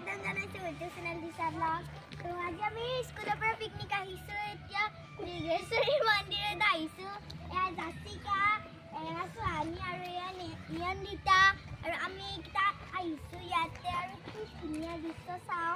স্বাগতম জানাইছোঁ YouTube channel দিছা blog. তো আজি আমি স্কুলৰ পৰা পিকনিক আহিছোঁ। এতিয়া নীলেশ্বৰী মন্দিৰত আহিছোঁ। এয়া জাচিকা, এয়া ছোৱালী আৰু এয়া নিয়ন্দিতা আৰু আমি এইকেইটা আহিছোঁ ইয়াতে আৰু খুব ধুনীয়া দৃশ্য চাওঁ।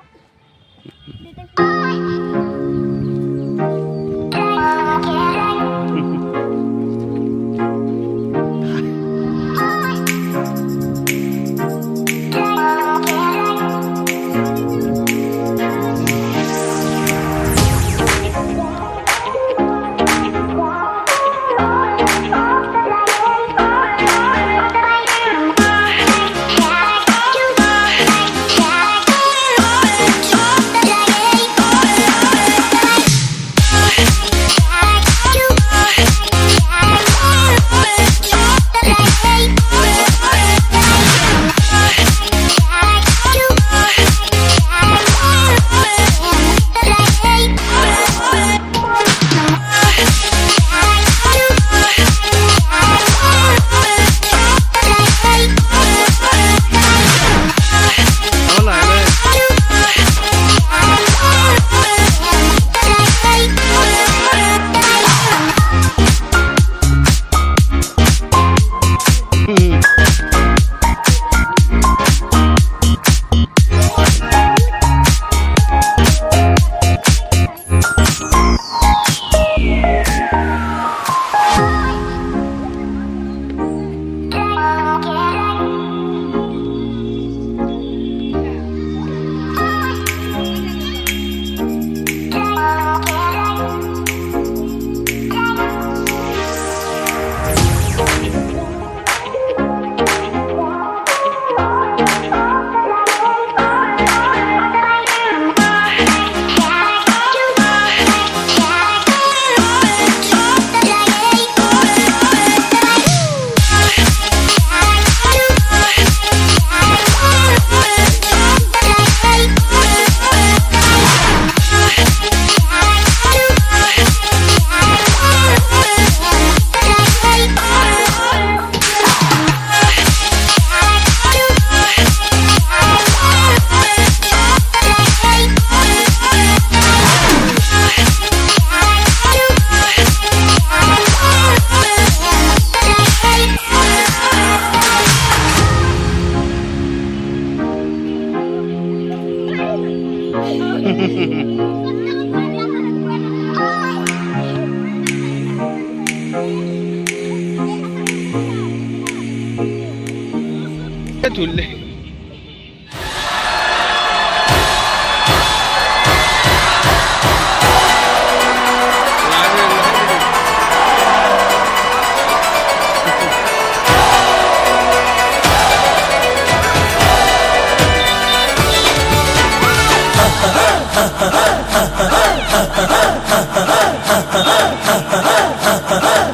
झूले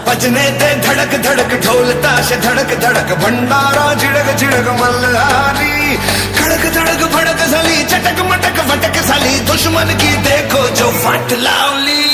बजने दे धड़क धड़क ढोल ताश धड़क धड़क भंडारा झिड़क झिड़क मल्हारी खड़क धड़क भड़क साली चटक मटक भटक साली दुश्मन की देखो जो फट लावली